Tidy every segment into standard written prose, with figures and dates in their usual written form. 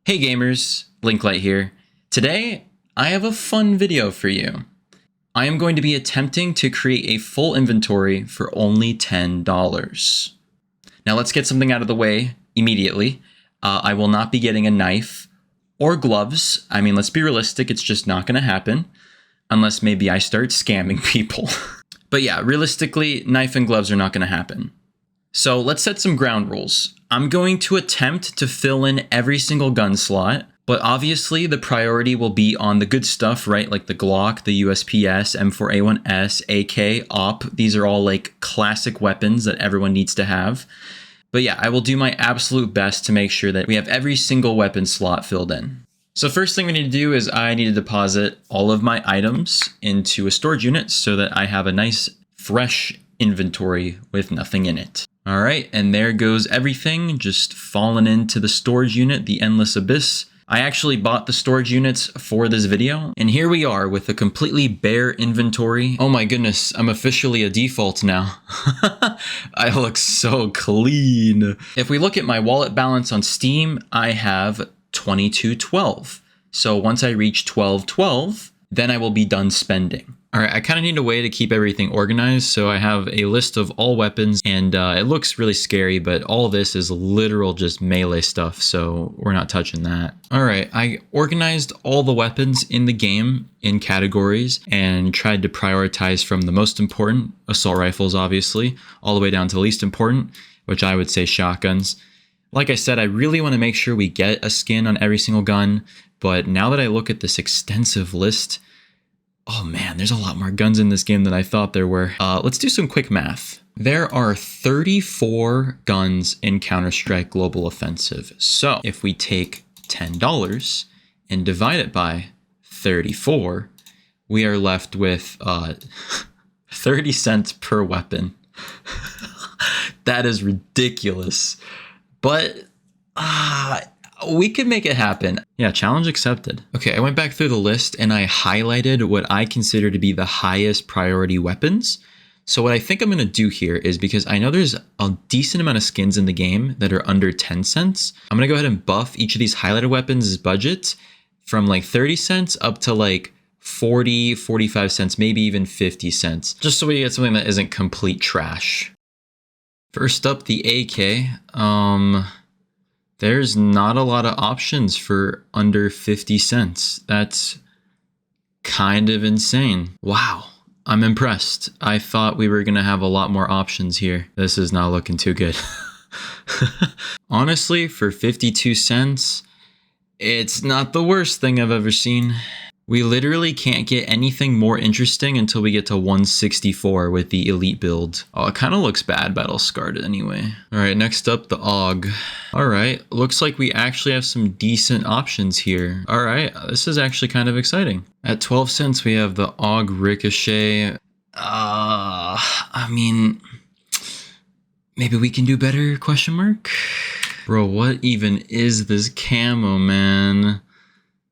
Hey gamers, Linklight here. Today, I have a fun video for you. I am going to be attempting to create a full inventory for only $10. Now let's get something out of the way immediately. I will not be getting a knife or gloves. I mean, let's be realistic, it's just not going to happen. Unless maybe I start scamming people. But yeah, realistically, knife and gloves are not going to happen. So let's set some ground rules. I'm going to attempt to fill in every single gun slot, but obviously the priority will be on the good stuff, right? Like the Glock, the USPS, M4A1S, AK, OP. These are all like classic weapons that everyone needs to have. But yeah, I will do my absolute best to make sure that we have every single weapon slot filled in. So first thing we need to do is I need to deposit all of my items into a storage unit so that I have a nice fresh inventory with nothing in it. All right, and there goes everything just falling into the storage unit, the endless abyss. I actually bought the storage units for this video, and here we are with a completely bare inventory. Oh my goodness, I'm officially a default now. I look so clean. If we look at my wallet balance on Steam, I have 2212. So once I reach 1212, then I will be done spending. All right, I kind of need a way to keep everything organized. So I have a list of all weapons and it looks really scary, but all this is literal just melee stuff. So we're not touching that. All right, I organized all the weapons in the game in categories and tried to prioritize from the most important, assault rifles, obviously, all the way down to the least important, which I would say shotguns. Like I said, I really want to make sure we get a skin on every single gun. But now that I look at this extensive list, oh man, there's a lot more guns in this game than I thought there were. Let's do some quick math. There are 34 guns in Counter-Strike Global Offensive. So if we take $10 and divide it by 34, we are left with 30 cents per weapon. That is ridiculous. But we could make it happen. Yeah, challenge accepted. Okay, I went back through the list and I highlighted what I consider to be the highest priority weapons. So what I think I'm going to do here is, because I know there's a decent amount of skins in the game that are under 10 cents, I'm going to go ahead and buff each of these highlighted weapons' budget from like 30 cents up to like 40, 45 cents, maybe even 50 cents, just so we get something that isn't complete trash. First up, the AK. There's not a lot of options for under 50 cents. That's kind of insane. Wow, I'm impressed. I thought we were going to have a lot more options here. This is not looking too good. Honestly, for 52 cents, it's not the worst thing I've ever seen. We literally can't get anything more interesting until we get to 164 with the elite build. Oh, it kind of looks bad, battle scarred anyway. All right, next up, the AUG. All right, looks like we actually have some decent options here. All right, this is actually kind of exciting. At 12 cents, we have the AUG Ricochet. I mean, maybe we can do better, question mark? Bro, what even is this camo, man?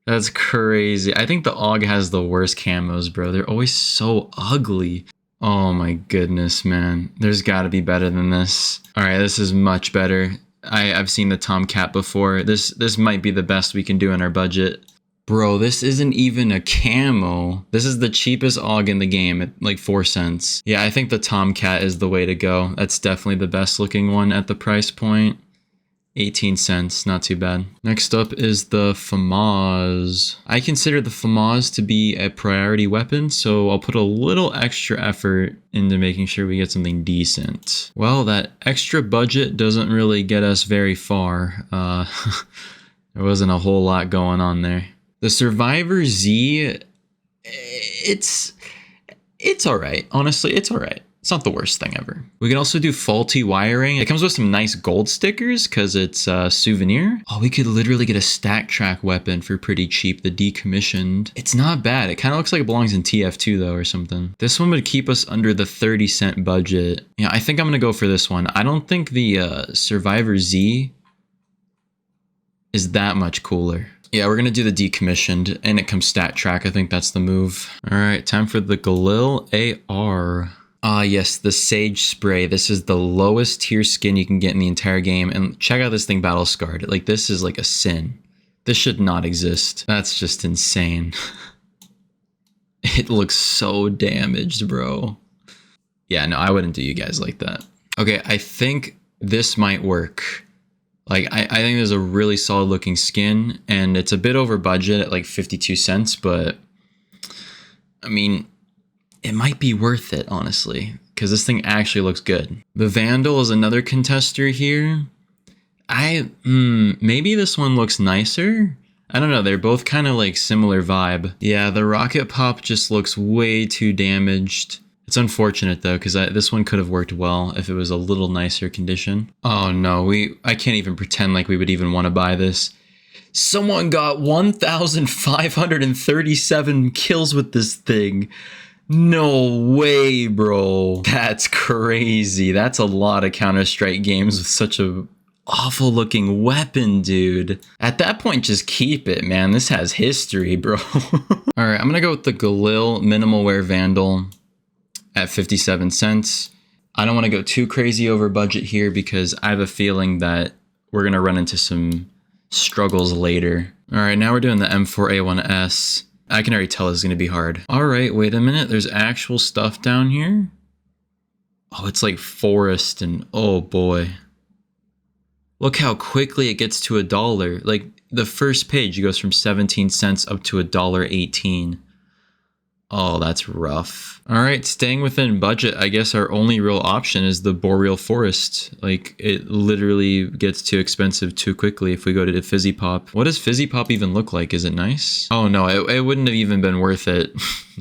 That's crazy. I think the AUG has the worst camos, bro. They're always so ugly. Oh my goodness, man. There's got to be better than this. All right, this is much better. I've seen the Tomcat before. This might be the best we can do in our budget. Bro, this isn't even a camo. This is the cheapest AUG in the game at like 4 cents. Yeah, I think the Tomcat is the way to go. That's definitely the best looking one at the price point. 18 cents, not too bad. Next up is the FAMAS. I consider the FAMAS to be a priority weapon, so I'll put a little extra effort into making sure we get something decent. Well, that extra budget doesn't really get us very far. There wasn't a whole lot going on there. The Survivor Z, it's all right. Honestly, it's all right. It's not the worst thing ever. We can also do faulty wiring. It comes with some nice gold stickers because it's a souvenir. Oh, we could literally get a stack track weapon for pretty cheap, the decommissioned. It's not bad. It kind of looks like it belongs in TF2 though or something. This one would keep us under the 30 cent budget. Yeah, I think I'm gonna go for this one. I don't think the Survivor Z is that much cooler. Yeah, we're gonna do the decommissioned and it comes stat track. I think that's the move. All right, time for the Galil AR. Yes, the Sage Spray. This is the lowest tier skin you can get in the entire game. And check out this thing battle scarred. Like, this is like a sin. This should not exist. That's just insane. It looks so damaged, bro. Yeah, no, I wouldn't do you guys like that. Okay, I think this might work. Like, I think there's a really solid looking skin, and it's a bit over budget at like 52 cents, but I mean, it might be worth it, honestly, because this thing actually looks good. The Vandal is another contester here. Maybe this one looks nicer. I don't know, they're both kind of like similar vibe. Yeah, the Rocket Pop just looks way too damaged. It's unfortunate though, because this one could have worked well if it was a little nicer condition. Oh no, I can't even pretend like we would even want to buy this. Someone got 1,537 kills with this thing. No way, bro. That's crazy. That's a lot of Counter-Strike games with such a awful looking weapon, dude. At that point, just keep it, man. This has history, bro. All right, I'm gonna go with the Galil Minimal Wear Vandal at 57 cents. I don't want to go too crazy over budget here because I have a feeling that we're gonna run into some struggles later. All right, now we're doing the M4A1S. I can already tell this is gonna be hard. All right, wait a minute. There's actual stuff down here. Oh, it's like forest and oh boy. Look how quickly it gets to $1. Like the first page goes from 17 cents up to $1.18. Oh, that's rough. All right, staying within budget, I guess our only real option is the Boreal Forest. Like, it literally gets too expensive too quickly if we go to the Fizzy Pop. What does Fizzy Pop even look like? Is it nice? Oh no, it wouldn't have even been worth it.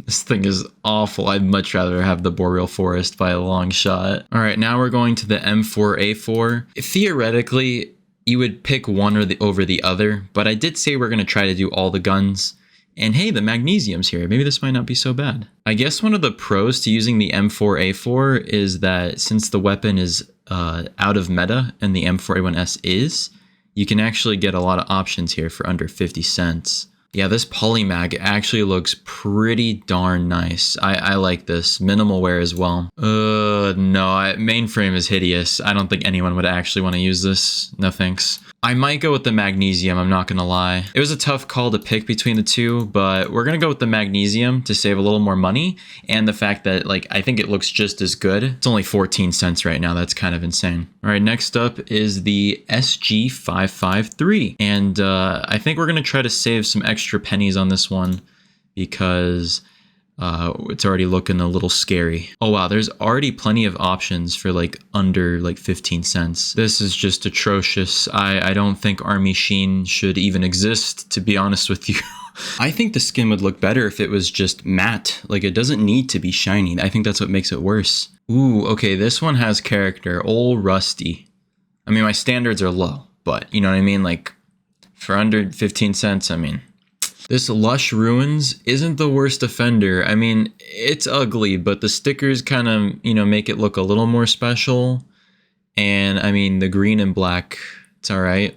This thing is awful. I'd much rather have the Boreal Forest by a long shot. All right, now we're going to the M4A4. Theoretically, you would pick one over the other, but I did say we're gonna try to do all the guns. And hey, the magnesium's here. Maybe this might not be so bad. I guess one of the pros to using the M4A4 is that since the weapon is out of meta and the M4A1S is, you can actually get a lot of options here for under 50 cents. Yeah, this polymag actually looks pretty darn nice. I like this. Minimal wear as well. No, mainframe is hideous. I don't think anyone would actually want to use this. No thanks. I might go with the magnesium, I'm not gonna lie. It was a tough call to pick between the two, but we're gonna go with the magnesium to save a little more money, and the fact that, like, I think it looks just as good. It's only 14 cents right now, that's kind of insane. All right, next up is the SG553, and I think we're gonna try to save some extra pennies on this one because it's already looking a little scary. Oh wow, there's already plenty of options for like under like 15 cents. This is just atrocious. I don't think Army Sheen should even exist, to be honest with you. I think the skin would look better if it was just matte. Like, it doesn't need to be shiny. I think that's what makes it worse. Ooh, okay, this one has character. Old Rusty. I mean, my standards are low, but you know what I mean? Like, for under 15 cents, I mean, this Lush Ruins isn't the worst offender. I mean, it's ugly, but the stickers kind of, you know, make it look a little more special. And I mean, the green and black, it's all right.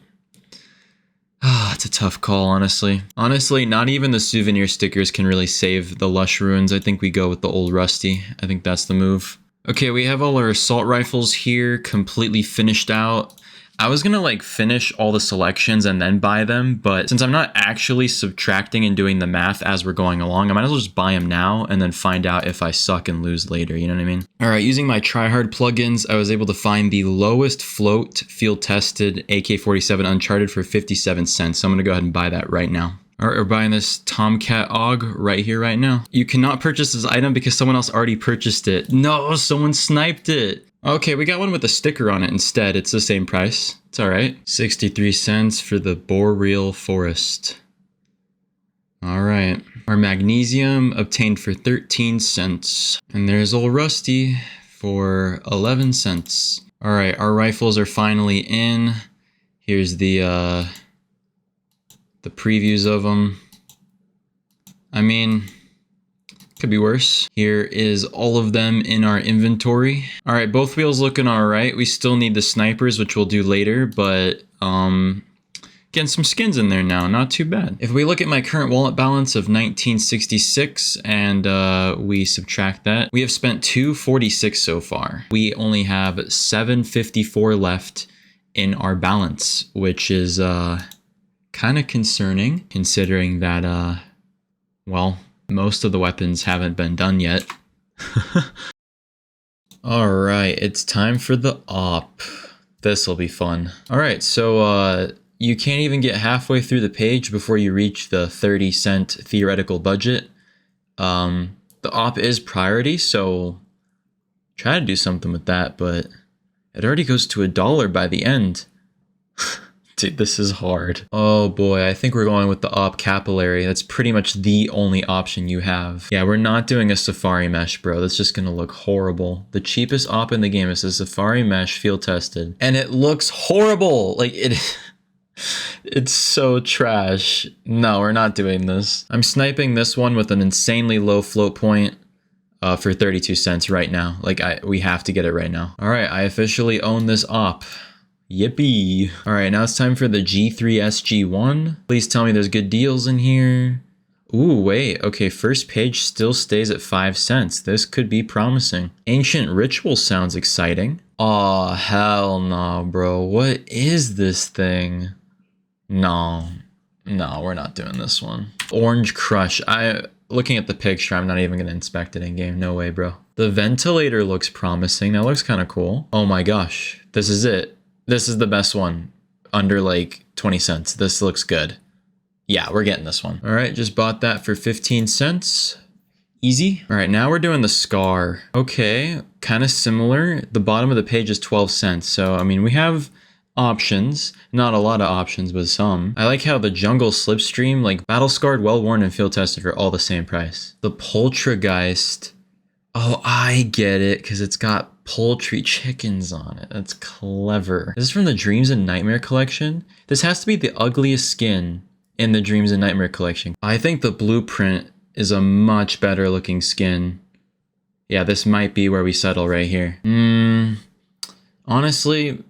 It's a tough call, honestly. Honestly, not even the souvenir stickers can really save the Lush Ruins. I think we go with the Old Rusty. I think that's the move. Okay, we have all our assault rifles here completely finished out. I was gonna like finish all the selections and then buy them, but since I'm not actually subtracting and doing the math as we're going along, I might as well just buy them now and then find out if I suck and lose later, you know what I mean? All right, using my tryhard plugins, I was able to find the lowest float field tested AK-47 Uncharted for 57 cents. So I'm gonna go ahead and buy that right now. All right, we're buying this Tomcat AUG right here, right now. You cannot purchase this item because someone else already purchased it. No, someone sniped it. Okay, we got one with a sticker on it instead. It's the same price. It's all right. 63 cents for the Boreal Forest. All right. Our magnesium obtained for 13 cents. And there's old Rusty for 11 cents. All right, our rifles are finally in. Here's the previews of them. I mean, could be worse. Here is all of them in our inventory. All right, both wheels looking all right. We still need the snipers, which we'll do later, but getting some skins in there now, not too bad. If we look at my current wallet balance of 1966 and we subtract that, we have spent 246 so far. We only have 754 left in our balance, which is Kind of concerning, considering that, well, most of the weapons haven't been done yet. Alright, it's time for the op. This'll be fun. Alright, so you can't even get halfway through the page before you reach the 30-cent theoretical budget. The op is priority, so try to do something with that, but it already goes to $1 by the end. Dude, this is hard. Oh boy, I think we're going with the op capillary. That's pretty much the only option you have. Yeah, we're not doing a safari mesh, bro. That's just gonna look horrible. The cheapest op in the game is a safari mesh field tested. And it looks horrible! Like, it's so trash. No, we're not doing this. I'm sniping this one with an insanely low float point for 32 cents right now. Like, we have to get it right now. All right, I officially own this op. Yippee. All right, now it's time for the G3 SG1. Please tell me there's good deals in here. Ooh, wait. Okay, first page still stays at 5 cents. This could be promising. Ancient Ritual sounds exciting. Aw, hell no, bro. What is this thing? No, we're not doing this one. Orange Crush. Looking at the picture, I'm not even going to inspect it in game. No way, bro. The ventilator looks promising. That looks kind of cool. Oh my gosh. This is it. This is the best one. Under like 20 cents. This looks good. Yeah, we're getting this one. All right, just bought that for 15 cents. Easy. All right, now we're doing the Scar. Okay, kind of similar. The bottom of the page is 12 cents. So, I mean, we have options. Not a lot of options, but some. I like how the Jungle Slipstream, like Battle Scarred, Well Worn, and Field Tested are all the same price. The Poltergeist. Oh, I get it, because it's got poultry chickens on it. That's clever. This is from the Dreams and Nightmare collection. This has to be the ugliest skin in the Dreams and Nightmare collection. I think the Blueprint is a much better looking skin. Yeah, this might be where we settle right here. Honestly,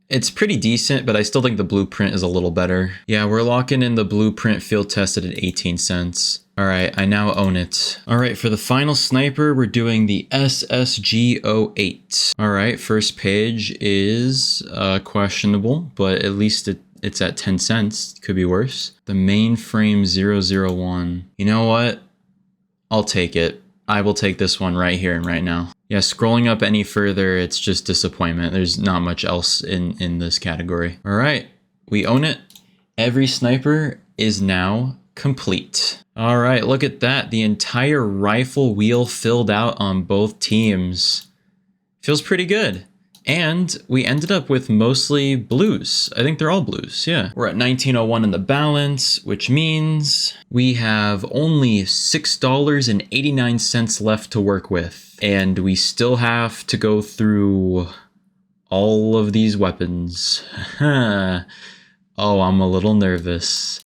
it's pretty decent, but I still think the Blueprint is a little better. Yeah, we're locking in the Blueprint field tested at 18 cents. All right, I now own it. All right, for the final sniper, we're doing the SSG08. All right, first page is questionable, but at least it's at 10 cents. Could be worse. The Mainframe 001. You know what? I'll take it. I will take this one right here and right now. Yeah, scrolling up any further, it's just disappointment. There's not much else in this category. All right, we own it. Every sniper is now complete. All right, look at that. The entire rifle wheel filled out on both teams. Feels pretty good. And we ended up with mostly blues. I think they're all blues, yeah. We're at 1901 in the balance, which means we have only $6.89 left to work with. And we still have to go through all of these weapons. Oh, I'm a little nervous.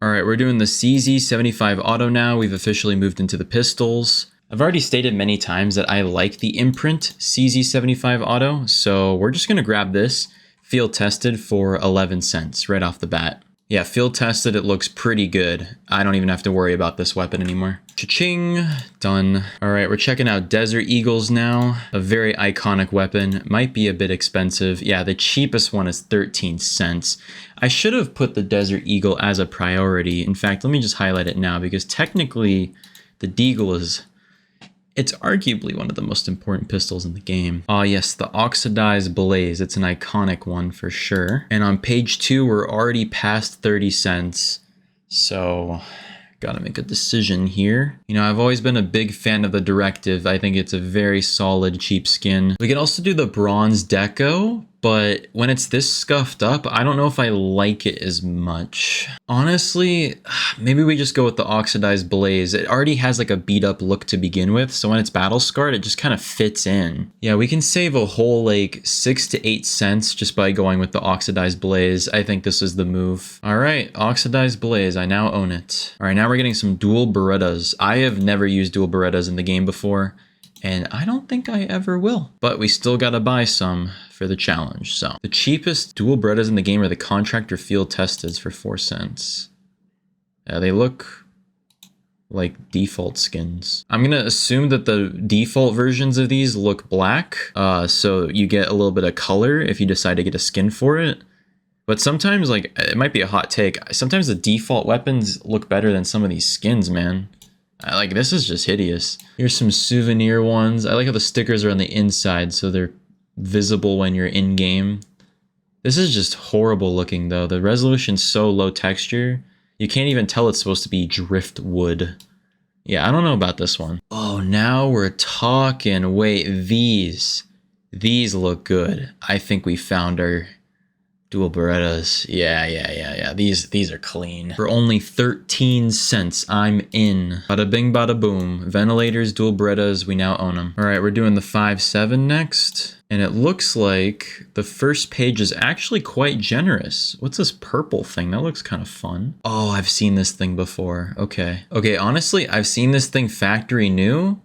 All right, we're doing the CZ75 auto now. We've officially moved into the pistols. I've already stated many times that I like the imprint CZ75 auto, so we're just gonna grab this, field tested for 11 cents right off the bat. Yeah, field tested, it looks pretty good. I don't even have to worry about this weapon anymore. Cha-ching, done. All right, we're checking out Desert Eagles now. A very iconic weapon, might be a bit expensive. Yeah, the cheapest one is 13 cents. I should have put the Desert Eagle as a priority. In fact, let me just highlight it now because technically the Deagle it's arguably one of the most important pistols in the game. Ah, yes, the Oxidized Blaze. It's an iconic one for sure. And on page 2, we're already past 30 cents. So, gotta make a decision here. You know, I've always been a big fan of the Directive. I think it's a very solid, cheap skin. We could also do the Bronze Deco, but when it's this scuffed up, I don't know if I like it as much. Honestly, maybe we just go with the Oxidized Blaze. It already has like a beat up look to begin with, so when it's battle scarred, it just kind of fits in. Yeah, we can save a whole like 6 to 8 cents just by going with the Oxidized Blaze. I think this is the move. All right, Oxidized Blaze, I now own it. All right, now we're getting some dual Berettas. I have never used dual Berettas in the game before, and I don't think I ever will. But we still gotta buy some for the challenge. So the cheapest dual Berettas in the game are the Contractor Field Testeds for 4 cents. They look like default skins. I'm gonna assume that the default versions of these look black, so you get a little bit of color if you decide to get a skin for it. But sometimes, like, it might be a hot take. Sometimes the default weapons look better than some of these skins, man. Like, this is just hideous. Here's some souvenir ones. I like how the stickers are on the inside, so they're visible when you're in-game. This is just horrible looking, though. The resolution's so low texture, you can't even tell it's supposed to be driftwood. Yeah, I don't know about this one. Oh, now we're talking. Wait, these look good. I think we found our dual Berettas. Yeah. These are clean. For only 13 cents, I'm in. Bada bing, bada boom. Ventilators, dual Berettas, we now own them. All right, we're doing the 5.7 next. And it looks like the first page is actually quite generous. What's this purple thing? That looks kind of fun. Oh, I've seen this thing before. Okay, honestly, I've seen this thing factory new.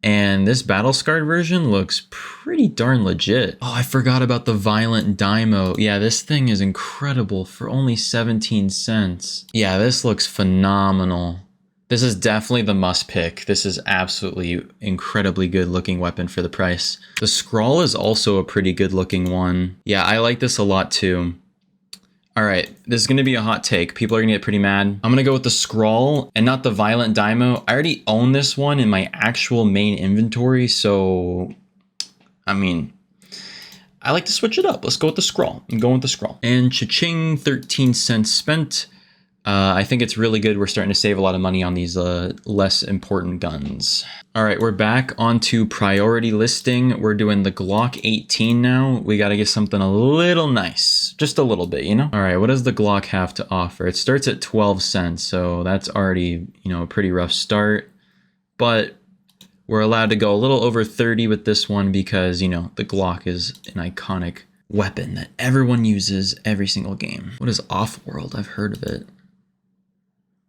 And this battle scarred version looks pretty darn legit. Oh, I forgot about the violent Daimo. Yeah, this thing is incredible for only 17 cents. Yeah, this looks phenomenal. This is definitely the must pick. This is absolutely incredibly good looking weapon for the price. The scroll is also a pretty good looking one. Yeah, I like this a lot too. All right, this is gonna be a hot take. People are gonna get pretty mad. I'm gonna go with the scroll and not the violent Daimo. I already own this one in my actual main inventory, so I mean, I like to switch it up. Let's go with the scroll. I'm going with the scroll. And cha-ching, 13 cents spent. I think it's really good. We're starting to save a lot of money on these less important guns. All right, we're back onto priority listing. We're doing the Glock 18 now. We got to get something a little nice, just a little bit, you know? All right, what does the Glock have to offer? It starts at 12 cents, so that's already, you know, a pretty rough start. But we're allowed to go a little over 30 with this one because, you know, the Glock is an iconic weapon that everyone uses every single game. What is Off-World? I've heard of it.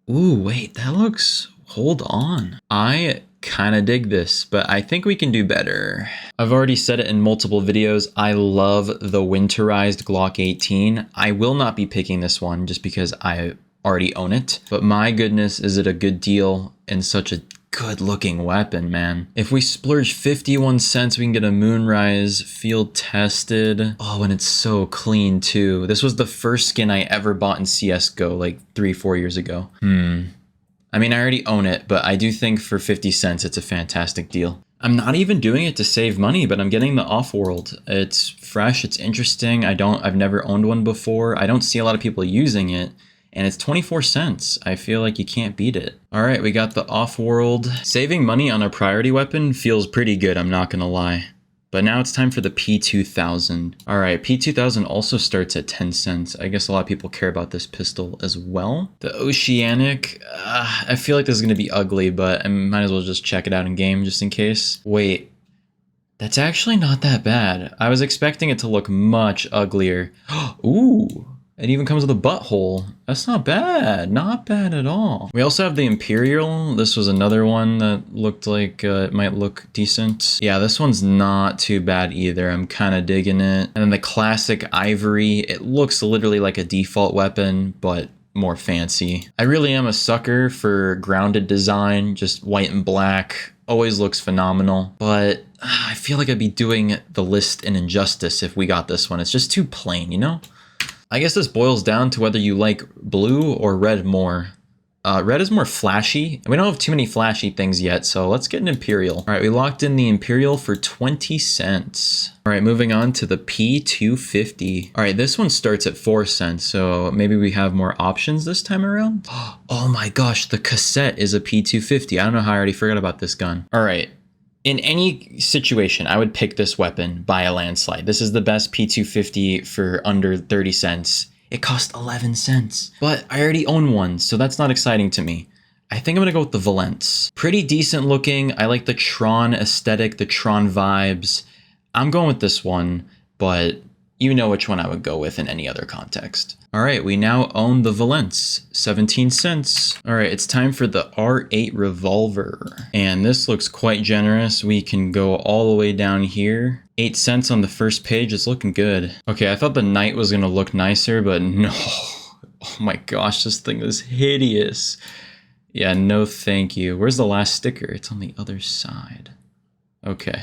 Ooh, wait, that looks, hold on. I kind of dig this, but I think we can do better. I've already said it in multiple videos. I love the winterized Glock 18. I will not be picking this one just because I already own it, but my goodness, is it a good deal and such a good looking weapon, man. If we splurge 51 cents, we can get a Moonrise field tested. Oh, and it's so clean too. This was the first skin I ever bought in CSGO like 3-4 years ago. I mean, I already own it, but I do think for 50 cents, it's a fantastic deal. I'm not even doing it to save money, but I'm getting the Off-World. It's fresh, it's interesting. I've never owned one before. I don't see a lot of people using it. And it's 24 cents. I feel like you can't beat it. All right, we got the Off-World. Saving money on a priority weapon feels pretty good, I'm not gonna lie. But now it's time for the P2000. All right, P2000 also starts at 10 cents. I guess a lot of people care about this pistol as well. The Oceanic, I feel like this is gonna be ugly, but I might as well just check it out in game just in case. Wait, that's actually not that bad. I was expecting it to look much uglier. Ooh. It even comes with a butthole. That's not bad. Not bad at all. We also have the Imperial. This was another one that looked like it might look decent. Yeah, this one's not too bad either. I'm kind of digging it. And then the classic Ivory. It looks literally like a default weapon, but more fancy. I really am a sucker for grounded design. Just white and black. Always looks phenomenal. But I feel like I'd be doing the list an injustice if we got this one. It's just too plain, you know? I guess this boils down to whether you like blue or red more. Red is more flashy. We don't have too many flashy things yet, so let's get an Imperial. All right, we locked in the Imperial for 20 cents. All right, moving on to the P250. All right, this one starts at 4 cents, so maybe we have more options this time around. Oh my gosh, the cassette is a P250. I don't know how I already forgot about this gun. All right. In any situation, I would pick this weapon by a landslide. This is the best P250 for under 30 cents. It cost 11 cents, but I already own one, so that's not exciting to me. I think I'm gonna go with the Valence. Pretty decent looking. I like the Tron aesthetic, the Tron vibes. I'm going with this one, but you know which one I would go with in any other context. All right, we now own the Valence, 17 cents. All right, it's time for the R8 revolver. And this looks quite generous. We can go all the way down here. 8 cents on the first page, it's looking good. Okay, I thought the Knight was gonna look nicer, but no. Oh my gosh, this thing is hideous. Yeah, no thank you. Where's the last sticker? It's on the other side. Okay.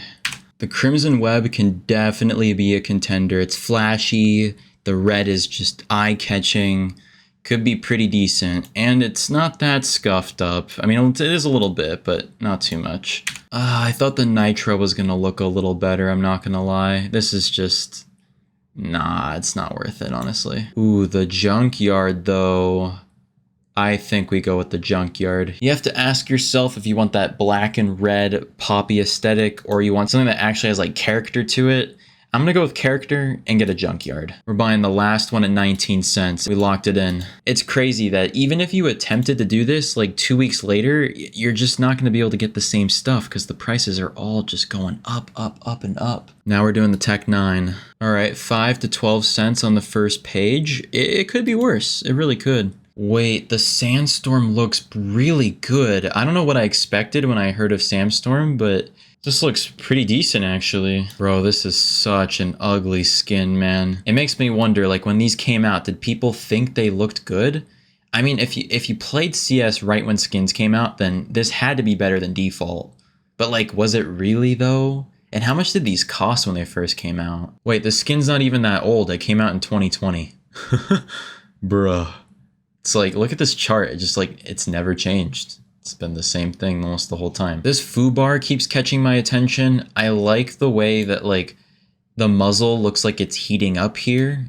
The Crimson Web can definitely be a contender. It's flashy, The red is just eye-catching. Could be pretty decent. And it's not that scuffed up. I mean, it is a little bit, but not too much. I thought the nitro was going to look a little better. I'm not going to lie. This is just... Nah, it's not worth it, honestly. Ooh, the junkyard, though. I think we go with the junkyard. You have to ask yourself if you want that black and red poppy aesthetic or you want something that actually has like character to it. I'm gonna go with character and get a junkyard. We're buying the last one at 19 cents. We locked it in. It's crazy that even if you attempted to do this like 2 weeks later, you're just not gonna be able to get the same stuff because the prices are all just going up, up, and up. Now we're doing the Tech 9. All right, 5 to 12 cents on the first page. It could be worse. It really could. Wait, the Sandstorm looks really good. I don't know what I expected when I heard of Sandstorm, but this looks pretty decent actually. Bro, this is such an ugly skin, man. It makes me wonder, like when these came out, did people think they looked good? I mean, if you played CS right when skins came out, then this had to be better than default. But like, was it really though? And how much did these cost when they first came out? Wait, the skin's not even that old. It came out in 2020. Bruh. It's like, look at this chart. It just like, it's never changed. It's been the same thing almost the whole time. This foo bar keeps catching my attention. I like the way that like the muzzle looks like it's heating up here.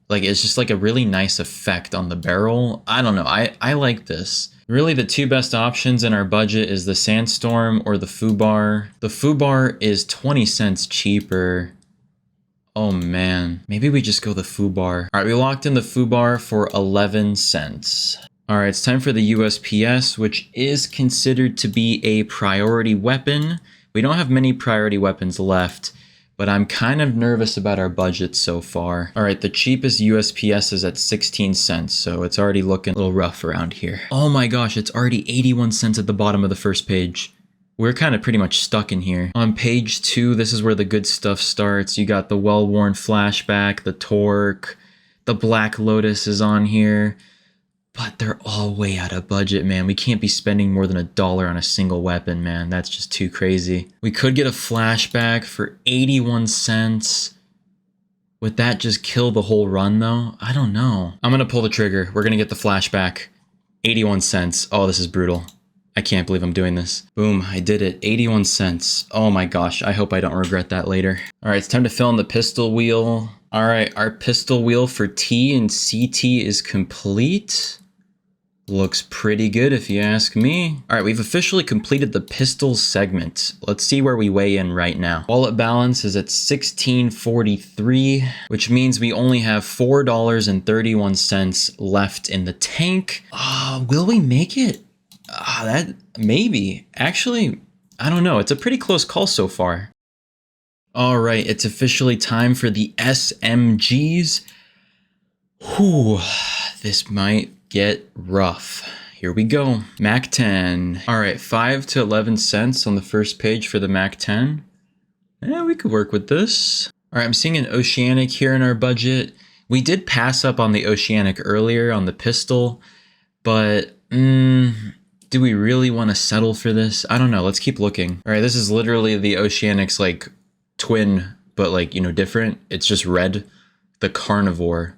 Like it's just like a really nice effect on the barrel. I don't know. I like this. Really the two best options in our budget is the Sandstorm or the foo bar. The foo bar is 20 cents cheaper. Oh man, maybe we just go the foo bar. All right, we locked in the foo bar for 11 cents. All right, it's time for the USPS, which is considered to be a priority weapon. We don't have many priority weapons left, but I'm kind of nervous about our budget so far. All right, the cheapest USPS is at 16 cents, so it's already looking a little rough around here. Oh my gosh, it's already 81 cents at the bottom of the first page. We're kind of pretty much stuck in here. On page 2, this is where the good stuff starts. You got the well-worn flashback, the torque, the Black Lotus is on here. But they're all way out of budget, man. We can't be spending more than $1 on a single weapon, man. That's just too crazy. We could get a flashback for 81 cents. Would that just kill the whole run, though? I don't know. I'm going to pull the trigger. We're going to get the flashback. 81 cents. Oh, this is brutal. I can't believe I'm doing this. Boom, I did it. 81 cents. Oh my gosh, I hope I don't regret that later. All right, it's time to fill in the pistol wheel. All right, our pistol wheel for T and CT is complete. Looks pretty good if you ask me. All right, we've officially completed the pistol segment. Let's see where we weigh in right now. Wallet balance is at $16.43, which means we only have $4.31 left in the tank. Will we make it? That maybe. Actually, I don't know. It's a pretty close call so far. All right, it's officially time for the SMGs. Whew, this might get rough. Here we go. Mac 10. All right, 5 to 11 cents on the first page for the Mac 10. Yeah, we could work with this. All right, I'm seeing an Oceanic here in our budget. We did pass up on the Oceanic earlier on the pistol, but do we really want to settle for this? I don't know. Let's keep looking. All right, this is literally the Oceanic's like twin, but like, you know, different. It's just red. The Carnivore.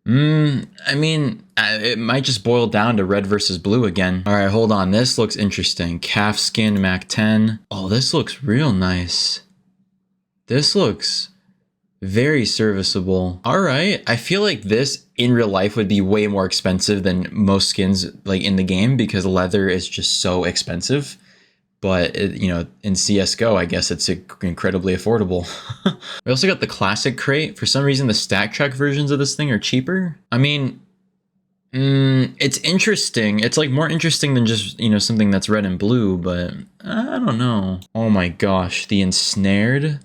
I mean, it might just boil down to red versus blue again. All right, hold on. This looks interesting. Calf skin Mac 10. Oh, this looks real nice. This looks very serviceable. All right. I feel like this in real life would be way more expensive than most skins like in the game because leather is just so expensive. But, you know, in CSGO, I guess it's incredibly affordable. We also got the classic crate. For some reason, the stack track versions of this thing are cheaper. I mean, it's interesting. It's like more interesting than just, you know, something that's red and blue, but I don't know. Oh my gosh, the ensnared.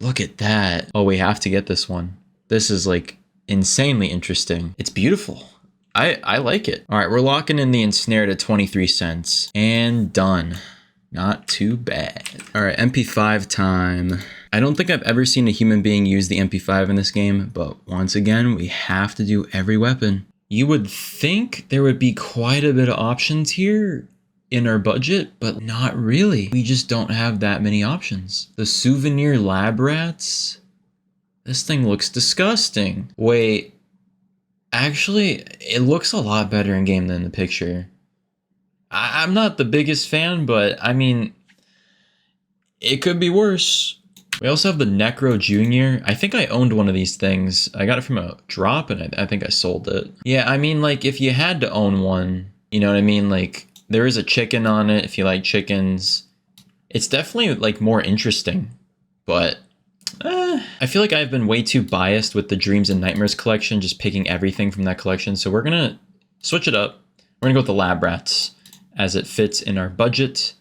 Look at that. Oh, we have to get this one. This is like insanely interesting. It's beautiful. I like it. All right, we're locking in the ensnared at 23 cents and done. Not too bad. All right, MP5 time. I don't think I've ever seen a human being use the MP5 in this game, but once again, we have to do every weapon. You would think there would be quite a bit of options here in our budget, but not really. We just don't have that many options. The Souvenir Lab Rats. This thing looks disgusting. Wait, actually, it looks a lot better in game than the picture. I'm not the biggest fan, but I mean, it could be worse. We also have the Necro Jr. I think I owned one of these things. I got it from a drop and I think I sold it. Yeah, I mean, like, if you had to own one, you know what I mean? Like, there is a chicken on it if you like chickens. It's definitely, like, more interesting. But I feel like I've been way too biased with the Dreams and Nightmares collection, just picking everything from that collection. So we're going to switch it up. We're going to go with the Lab Rats as it fits in our budget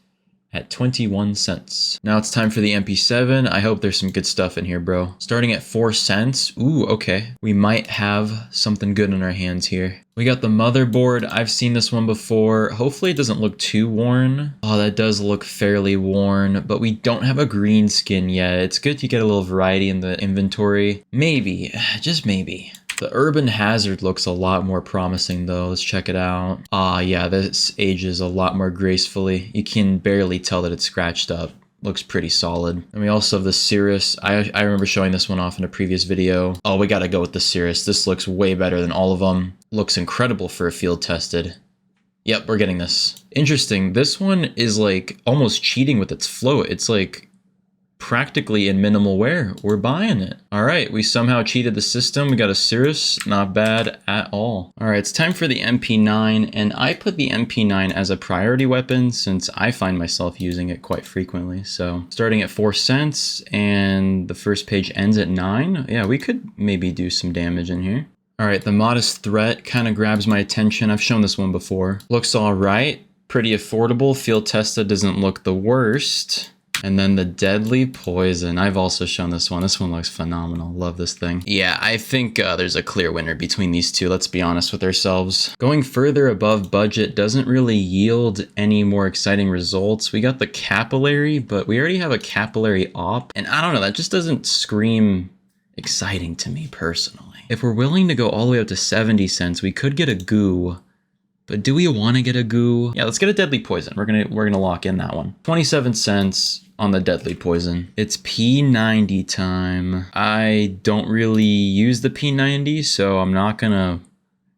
at 21 cents. Now it's time for the MP7. I hope there's some good stuff in here, bro. Starting at 4 cents. Ooh, okay. We might have something good in our hands here. We got the motherboard. I've seen this one before. Hopefully it doesn't look too worn. Oh, that does look fairly worn, but we don't have a green skin yet. It's good to get a little variety in the inventory. Maybe, just maybe. The Urban Hazard looks a lot more promising though. Let's check it out. Ah, yeah, this ages a lot more gracefully. You can barely tell that it's scratched up. Looks pretty solid. And we also have the Cirrus. I remember showing this one off in a previous video. Oh, we gotta go with the Cirrus. This looks way better than all of them. Looks incredible for a field tested. Yep, we're getting this. Interesting. This one is like almost cheating with its float. It's like practically in minimal wear. We're buying it. All right, we somehow cheated the system. We got a Cirrus, not bad at all. All right, it's time for the MP9, and I put the MP9 as a priority weapon since I find myself using it quite frequently. So starting at 4 cents, and the first page ends at 9. Yeah, we could maybe do some damage in here. All right, the Modest Threat kind of grabs my attention. I've shown this one before. Looks all right, pretty affordable. Field tested doesn't look the worst. And then the Deadly Poison. I've also shown this one. This one looks phenomenal. Love this thing. Yeah, I think there's a clear winner between these two. Let's be honest with ourselves. Going further above budget doesn't really yield any more exciting results. We got the Capillary, but we already have a Capillary Op. And I don't know, that just doesn't scream exciting to me personally. If we're willing to go all the way up to 70 cents, we could get a Goo. But do we want to get a Goo? Yeah, let's get a Deadly Poison. We're gonna lock in that one. 27 cents on the Deadly Poison. It's P90 time. I don't really use the P90, so I'm not gonna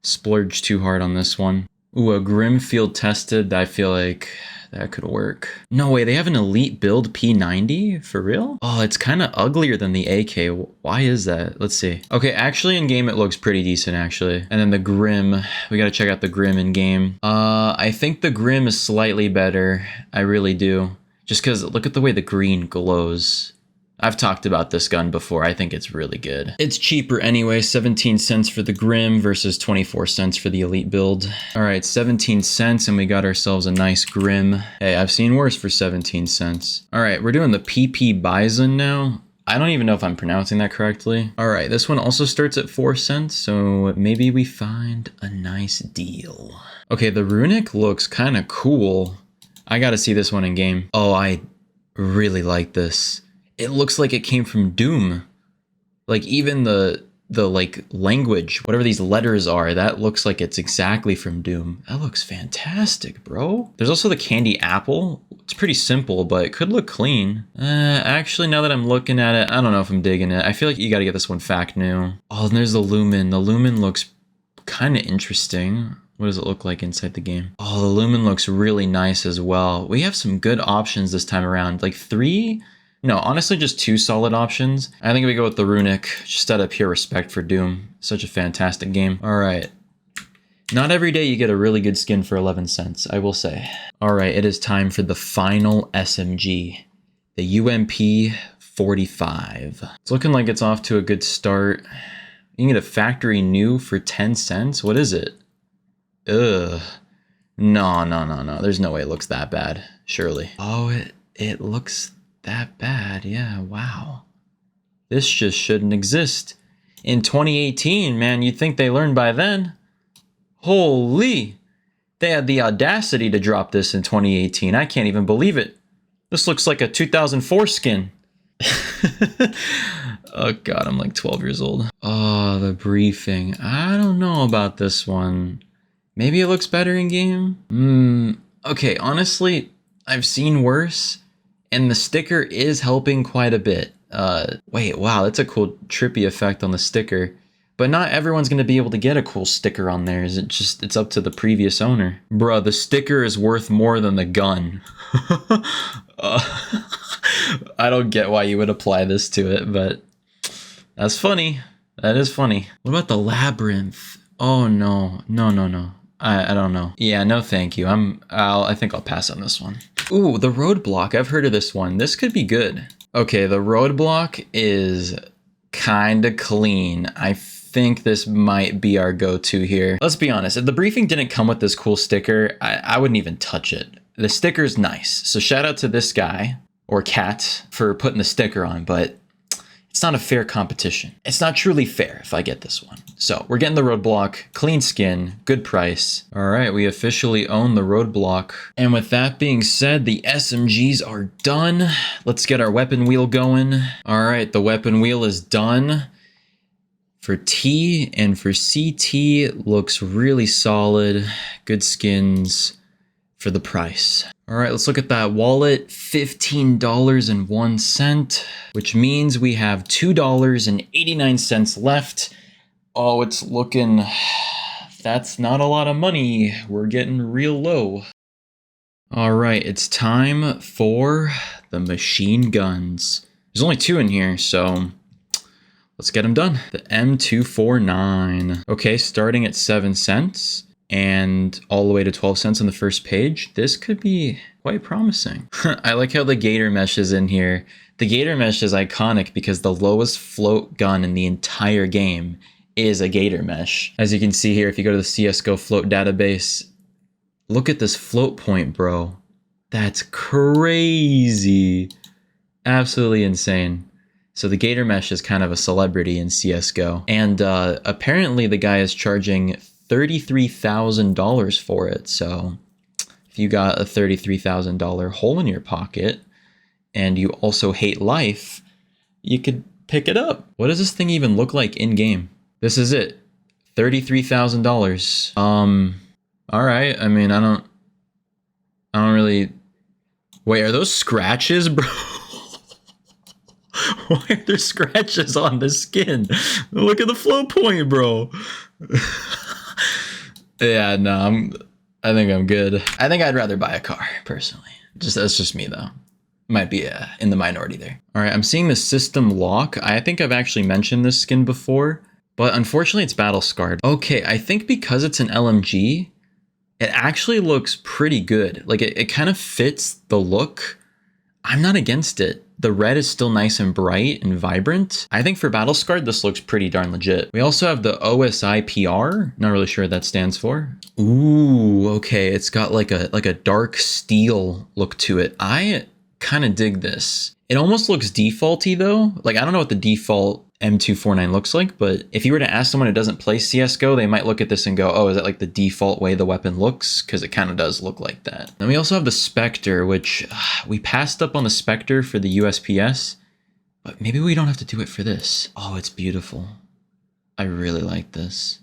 splurge too hard on this one. Ooh, a Grim Field Tested. I feel like that could work. No way, they have an elite build P90? For real? Oh, it's kind of uglier than the AK. Why is that? Let's see. Okay, actually in game it looks pretty decent actually. And then the Grim, we gotta check out the Grim in game. I think the Grim is slightly better. I really do. Just because look at the way the green glows. I've talked about this gun before. I think it's really good. It's cheaper anyway, 17 cents for the Grim versus 24 cents for the Elite build. All right, 17 cents and we got ourselves a nice Grim. Hey, I've seen worse for 17 cents. All right, we're doing the PP Bison now. I don't even know if I'm pronouncing that correctly. All right, this one also starts at 4 cents, so maybe we find a nice deal. Okay, the Runic looks kind of cool. I gotta see this one in game. Oh, I really like this. It looks like it came from Doom. Like even the like language, whatever these letters are, that looks like it's exactly from Doom. That looks fantastic, bro. There's also the Candy Apple. It's pretty simple, but it could look clean. Actually, now that I'm looking at it, I don't know if I'm digging it. I feel like you gotta get this one fact new. Oh, and there's the Lumen. The Lumen looks kind of interesting. What does it look like inside the game? Oh, the Lumen looks really nice as well. We have some good options this time around. Like 3? No, honestly, just 2 solid options. I think we go with the Runic, just out of pure respect for Doom. Such a fantastic game. All right. Not every day you get a really good skin for 11 cents, I will say. All right, it is time for the final SMG, the UMP 45. It's looking like it's off to a good start. You can get a factory new for 10 cents? What is it? Ugh. No. There's no way it looks that bad, surely. Oh, it looks that bad. Yeah, wow. This just shouldn't exist. In 2018, man, you'd think they learned by then. Holy. They had the audacity to drop this in 2018. I can't even believe it. This looks like a 2004 skin. Oh god, I'm like 12 years old. Oh, the briefing. I don't know about this one. Maybe it looks better in game? Okay, honestly, I've seen worse, and the sticker is helping quite a bit. Wait, wow, that's a cool trippy effect on the sticker. But not everyone's gonna be able to get a cool sticker on there. Is it just, it's up to the previous owner. Bruh, the sticker is worth more than the gun. I don't get why you would apply this to it, but that's funny. That is funny. What about the labyrinth? Oh no, no. I don't know. Yeah, no thank you. I think I'll pass on this one. Ooh, the roadblock. I've heard of this one. This could be good. Okay, the roadblock is kinda clean. I think this might be our go-to here. Let's be honest, if the briefing didn't come with this cool sticker, I wouldn't even touch it. The sticker's nice. So shout out to this guy, or cat, for putting the sticker on, but it's not a fair competition. It's not truly fair if I get this one. So we're getting the roadblock, clean skin, good price. All right, we officially own the roadblock. And with that being said, the SMGs are done. Let's get our weapon wheel going. All right, the weapon wheel is done. For T and for CT, looks really solid. Good skins for the price. All right, let's look at that wallet, $15.01, which means we have $2.89 left. Oh, it's looking, that's not a lot of money. We're getting real low. All right, it's time for the machine guns. There's only 2 in here, so let's get them done. The M249. Okay, starting at 7 cents. And all the way to 12 cents on the first page. This could be quite promising. I like how the gator mesh is in here. The gator mesh is iconic because the lowest float gun in the entire game is a gator mesh. As you can see here, if you go to the Csgo float database, look at this float point, bro. That's crazy. Absolutely insane. So the gator mesh is kind of a celebrity in CSGO. And apparently the guy is charging $33,000 for it. So if you got a $33,000 hole in your pocket and you also hate life, you could pick it up. What does this thing even look like in game? This is it. $33,000. All right. I mean, I don't really. Wait, are those scratches, bro? Why are there scratches on the skin? Look at the flow point, bro. Yeah, no, I think I'm good. I think I'd rather buy a car, personally. That's just me, though. Might be in the minority there. All right, I'm seeing the system lock. I think I've actually mentioned this skin before, but unfortunately it's battle scarred. Okay, I think because it's an LMG, it actually looks pretty good. Like it kind of fits the look. I'm not against it. The red is still nice and bright and vibrant. I think for battle scarred, this looks pretty darn legit. We also have the OSI PR. Not really sure what that stands for. Ooh, okay. It's got like a dark steel look to it. I kind of dig this. It almost looks defaulty though. Like I don't know what the default M249 looks like, but if you were to ask someone who doesn't play CSGO, they might look at this and go, oh, is that like the default way the weapon looks? Because it kind of does look like that. Then we also have the Spectre, which we passed up on the Spectre for the USPS, but maybe we don't have to do it for this. Oh, it's beautiful. I really like this.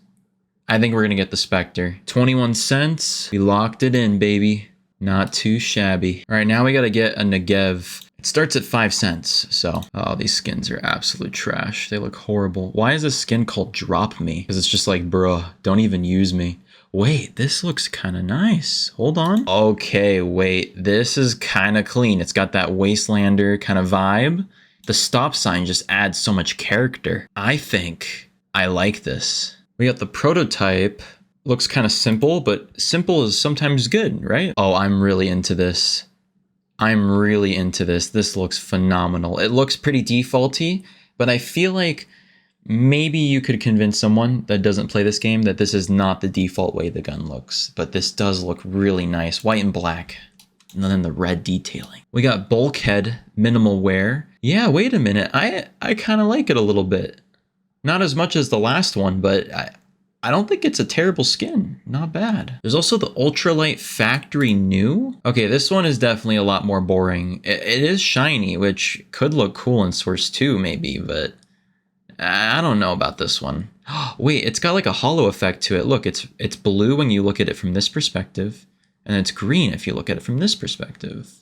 I think we're going to get the Spectre. 21 cents. We locked it in, baby. Not too shabby. All right, now we got to get a Negev. It starts at 5 cents, so. Oh, these skins are absolute trash. They look horrible. Why is this skin called Drop Me? Because it's just like, bruh, don't even use me. Wait, this looks kind of nice. Hold on. Okay, wait, this is kind of clean. It's got that Wastelander kind of vibe. The stop sign just adds so much character. I think I like this. We got the prototype. Looks kind of simple, but simple is sometimes good, right? Oh, I'm really into this. I'm really into this. This looks phenomenal. It looks pretty defaulty, but I feel like maybe you could convince someone that doesn't play this game that this is not the default way the gun looks, but this does look really nice. White and black, and then the red detailing. We got bulkhead, minimal wear. Yeah, wait a minute. I kind of like it a little bit. Not as much as the last one, but I don't think it's a terrible skin. Not bad. There's also the ultralight factory new. Okay, this one is definitely a lot more boring. It is shiny, which could look cool in Source 2 maybe, but I don't know about this one. Wait, it's got like a hollow effect to it. Look, it's blue when you look at it from this perspective, and it's green if you look at it from this perspective.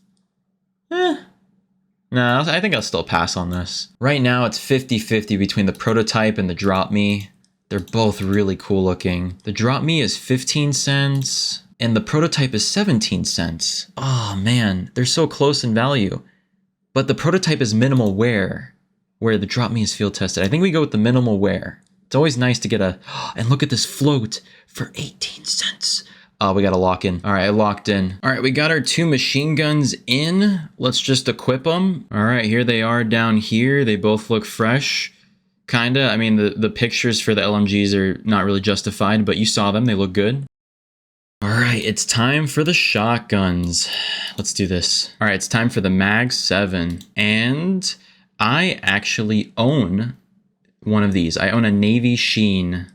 Nah, I think I'll still pass on this. Right now it's 50-50 between the prototype and the Drop Me. They're both really cool looking. The Drop Me is 15 cents and the prototype is 17 cents. Oh man, they're so close in value. But the prototype is minimal wear, where the Drop Me is field tested. I think we go with the minimal wear. It's always nice to get a, and look at this float for 18 cents. We got to lock in. All right, I locked in. All right, we got our 2 machine guns in. Let's just equip them. All right, here they are down here. They both look fresh, kinda. I mean, the pictures for the LMGs are not really justified, but you saw them. They look good. All right, it's time for the shotguns. Let's do this. All right, it's time for the Mag 7. And I actually own one of these. I own a Navy Sheen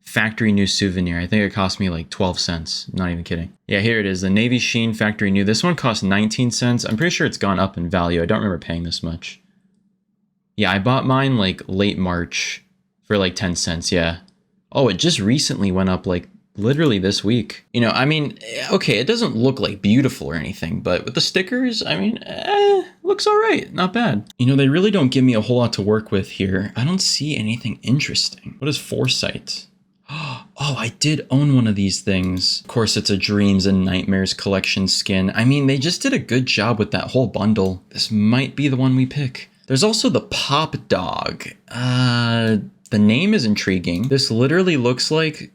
factory new souvenir. I think it cost me like 12 cents. Not even kidding. Yeah, here it is. The Navy Sheen factory new. This one cost 19 cents. I'm pretty sure it's gone up in value. I don't remember paying this much. Yeah, I bought mine like late March for like 10 cents. Yeah. Oh, it just recently went up like literally this week. You know, I mean, okay, it doesn't look like beautiful or anything, but with the stickers, I mean, looks all right. Not bad. You know, they really don't give me a whole lot to work with here. I don't see anything interesting. What is Foresight? Oh, I did own one of these things. Of course, it's a Dreams and Nightmares collection skin. I mean, they just did a good job with that whole bundle. This might be the one we pick. There's also the Pop Dog. The name is intriguing. This literally looks like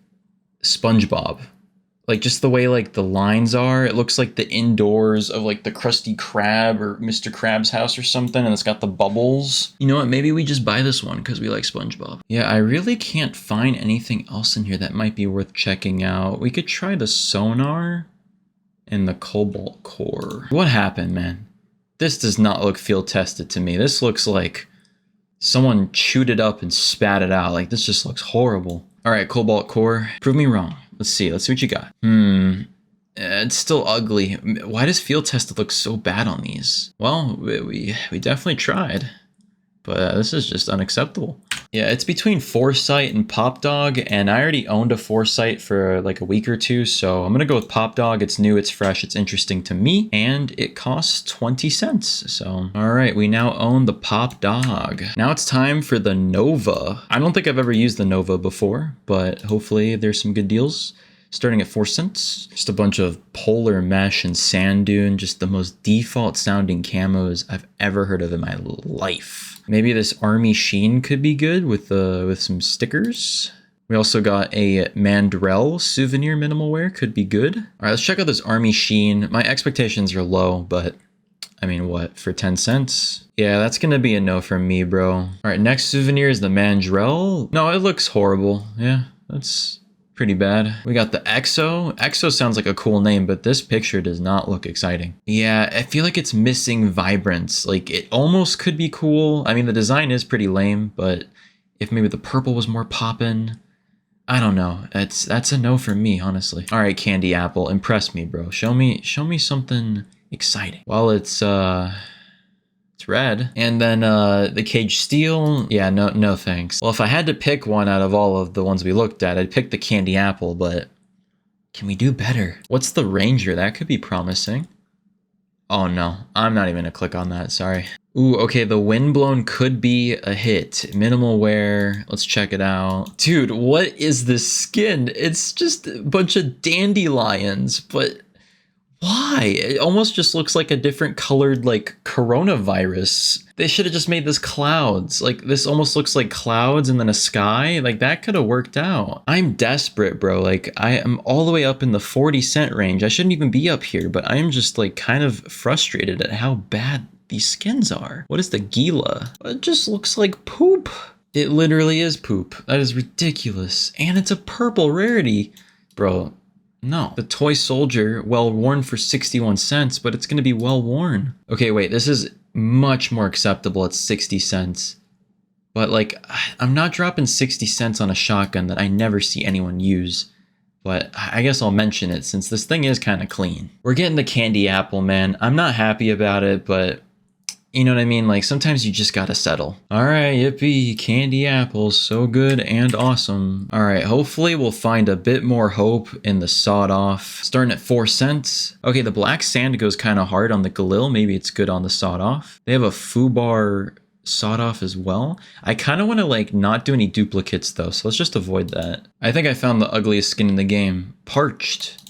SpongeBob. Like just the way like the lines are, it looks like the indoors of like the Krusty Krab or Mr. Krabs house or something, and it's got the bubbles. You know what, maybe we just buy this one because we like SpongeBob. Yeah, I really can't find anything else in here that might be worth checking out. We could try the sonar and the cobalt core. What happened, man? This does not look field tested to me. This looks like someone chewed it up and spat it out. Like this just looks horrible. All right, cobalt core, prove me wrong. Let's see what you got. It's still ugly. Why does field tested look so bad on these? Well, we definitely tried, but this is just unacceptable. Yeah, it's between Foresight and Pop Dog, and I already owned a Foresight for like a week or two, so I'm gonna go with Pop Dog. It's new, it's fresh, it's interesting to me, and it costs 20 cents. So, all right, we now own the Pop Dog. Now it's time for the Nova. I don't think I've ever used the Nova before, but hopefully there's some good deals. Starting at 4 cents. Just a bunch of polar mesh and sand dune, just the most default sounding camos I've ever heard of in my life. Maybe this Army Sheen could be good with some stickers. We also got a Mandrell souvenir minimal wear, could be good. All right, let's check out this Army Sheen. My expectations are low, but I mean, what, for 10 cents? Yeah, that's gonna be a no from me, bro. All right, next souvenir is the Mandrell. No, it looks horrible. Yeah, that's pretty bad. We got the EXO. EXO sounds like a cool name, but this picture does not look exciting. Yeah, I feel like it's missing vibrance. Like it almost could be cool. I mean, the design is pretty lame, but if maybe the purple was more poppin', I don't know. That's a no for me, honestly. All right, Candy Apple, impress me, bro. Show me something exciting. Well, it's red. And then the Cage Steel, yeah, no thanks. Well, if I had to pick one out of all of the ones we looked at, I'd pick the Candy Apple, but can we do better? What's the Ranger? That could be promising. Oh no, I'm not even gonna click on that, sorry. Ooh, okay, the Windblown could be a hit. Minimal wear, let's check it out. Dude, what is this skin? It's just a bunch of dandelions, but why? It almost just looks like a different colored, like, coronavirus. They should have just made this clouds. Like, this almost looks like clouds and then a sky. Like, that could have worked out. I'm desperate, bro. Like, I am all the way up in the 40-cent range. I shouldn't even be up here, but I am just, like, kind of frustrated at how bad these skins are. What is the Gila? It just looks like poop. It literally is poop. That is ridiculous. And it's a purple rarity. Bro, no. The Toy Soldier, well worn for 61 cents, but it's going to be well worn. Okay, wait, this is much more acceptable at 60 cents. But like, I'm not dropping 60 cents on a shotgun that I never see anyone use. But I guess I'll mention it since this thing is kind of clean. We're getting the Candy Apple, man. I'm not happy about it, but You know what I mean? Like sometimes you just gotta settle. All right, yippee, candy apples, so good and awesome. All right, hopefully we'll find a bit more hope in the sawed off. Starting at 4 cents. Okay, the black sand goes kind of hard on the Galil. Maybe it's good on the sawed off. They have a Fubar sawed off as well. I kind of want to like not do any duplicates though, so let's just avoid that. I think I found the ugliest skin in the game. Parched.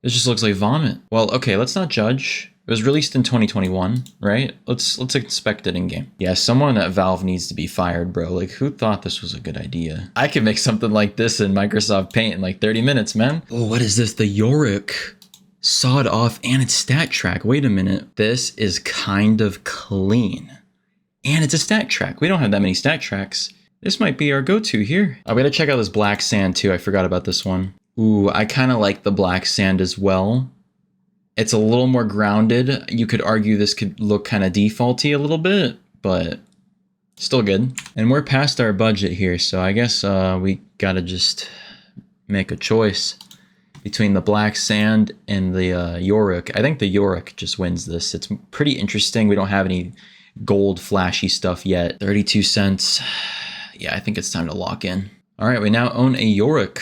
This just looks like vomit. Well, okay, let's not judge. It was released in 2021, right? Let's inspect it in game. Yeah, someone at Valve needs to be fired, bro. Like, who thought this was a good idea? I could make something like this in Microsoft Paint in like 30 minutes, man. Oh, what is this? The Yorick sawed off and it's stat track. Wait a minute. This is kind of clean. And it's a stat track. We don't have that many stat tracks. This might be our go-to here. I gotta check out this black sand too. I forgot about this one. Ooh, I kind of like the black sand as well. It's a little more grounded. You could argue this could look kind of defaulty a little bit, but still good. And we're past our budget here, so I guess we gotta just make a choice between the black sand and the Yorick. I think the Yorick just wins this. It's pretty interesting. We don't have any gold flashy stuff yet. 32 cents. Yeah, I think it's time to lock in. All right, we now own a Yorick.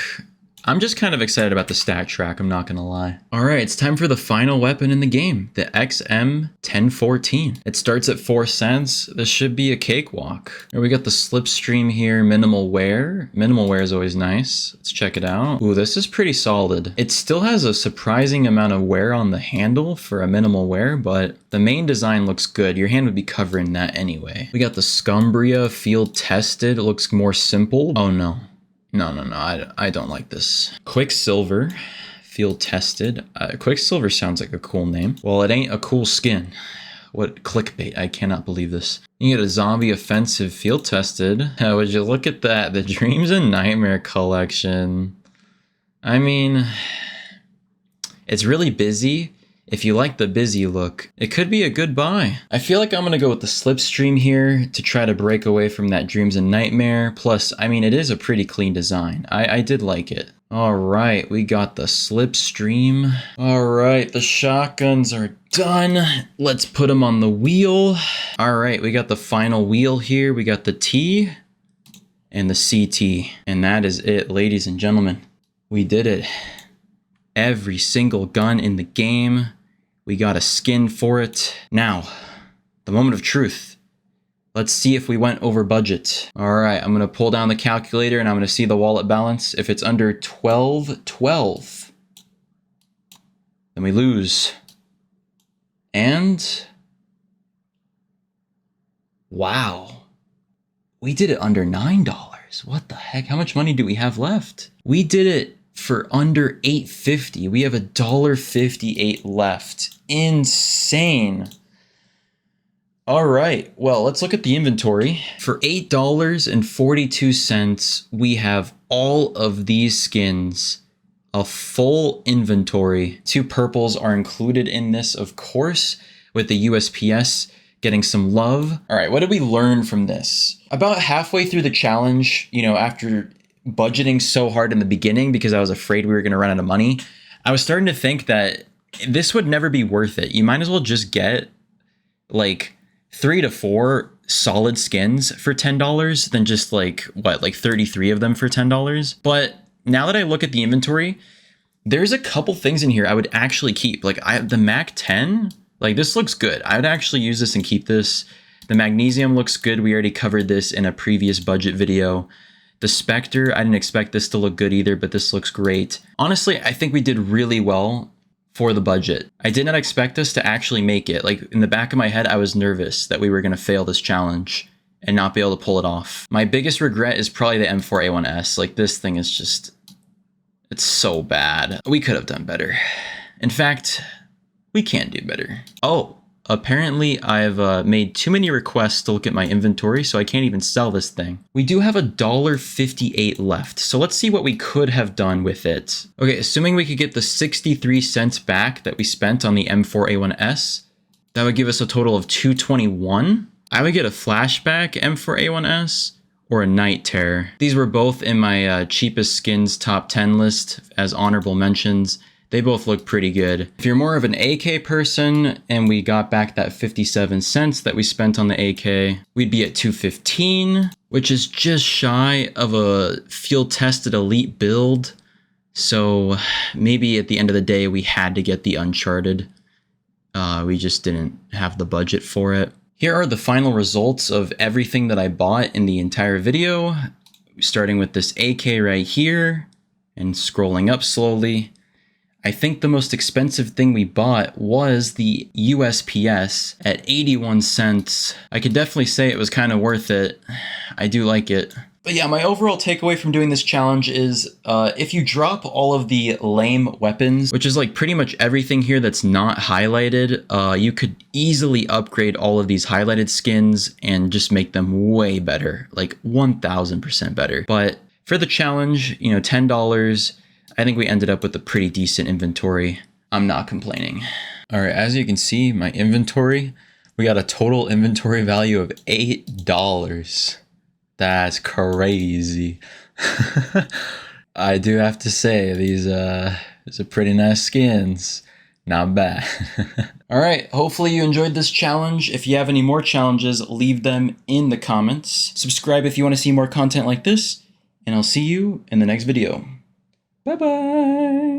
I'm just kind of excited about the stat track, I'm not gonna lie. All right, it's time for the final weapon in the game, the XM1014. It starts at 4 cents. This should be a cakewalk. Here we got the slipstream here, minimal wear. Minimal wear is always nice. Let's check it out. Ooh, this is pretty solid. It still has a surprising amount of wear on the handle for a minimal wear, but the main design looks good. Your hand would be covering that anyway. We got the Scumbria field tested. It looks more simple. Oh no. No, I don't like this. Quicksilver, field tested. Quicksilver sounds like a cool name. Well, it ain't a cool skin. What clickbait, I cannot believe this. You get a zombie offensive field tested. Would you look at that? The Dreams and Nightmare collection. I mean, it's really busy. If you like the busy look, it could be a good buy. I feel like I'm gonna go with the slipstream here to try to break away from that Dreams and Nightmare. Plus, I mean, it is a pretty clean design. I did like it. All right, we got the slipstream. All right, the shotguns are done. Let's put them on the wheel. All right, we got the final wheel here. We got the T and the CT. And that is it, ladies and gentlemen. We did it. Every single gun in the game. We got a skin for it. Now, the moment of truth. Let's see if we went over budget. All right, I'm gonna pull down the calculator and I'm gonna see the wallet balance. If it's under 12.12, then we lose. And wow, we did it under $9. What the heck? How much money do we have left? We did it for under $8.50. We have $1.58 left. Insane. All right, well, let's look at the inventory. For $8.42, we have all of these skins, a full inventory. 2 purples are included in this, of course, with the USPS getting some love. All right, what did we learn from this? About halfway through the challenge, you know, after budgeting so hard in the beginning because I was afraid we were going to run out of money, I was starting to think that this would never be worth it. You might as well just get like 3 to 4 solid skins for $10 than just like 33 of them for $10. But now that I look at the inventory, there's a couple things in here I would actually keep. Like the Mac 10, like this looks good. I would actually use this and keep this. The magnesium looks good. We already covered this in a previous budget video. The Spectre, I didn't expect this to look good either, but this looks great. Honestly, I think we did really well for the budget. I did not expect us to actually make it. Like in the back of my head, I was nervous that we were going to fail this challenge and not be able to pull it off. My biggest regret is probably the M4A1S. Like this thing is just, it's so bad. We could have done better. In fact, we can do better. Oh, apparently I've made too many requests to look at my inventory, so I can't even sell this thing. We do have $1.58 left, so let's see what we could have done with it. Okay, assuming we could get the 63 cents back that we spent on the M4A1S, that would give us a total of $2.21. I would get a flashback M4A1S or a Night Terror. These were both in my cheapest skins top 10 list as honorable mentions. They both look pretty good. If you're more of an AK person and we got back that 57 cents that we spent on the AK, we'd be at 215, which is just shy of a field tested elite build. So maybe at the end of the day, we had to get the Uncharted. We just didn't have the budget for it. Here are the final results of everything that I bought in the entire video, starting with this AK right here and scrolling up slowly. I think the most expensive thing we bought was the USPS at 81 cents. I could definitely say it was kind of worth it. I do like it. But yeah, my overall takeaway from doing this challenge is if you drop all of the lame weapons, which is like pretty much everything here that's not highlighted, you could easily upgrade all of these highlighted skins and just make them way better, like 1000% better. But for the challenge, you know, $10, I think we ended up with a pretty decent inventory. I'm not complaining. All right, as you can see, my inventory, we got a total inventory value of $8. That's crazy. I do have to say, these are pretty nice skins. Not bad. All right, hopefully you enjoyed this challenge. If you have any more challenges, leave them in the comments. Subscribe if you want to see more content like this, and I'll see you in the next video. Bye-bye.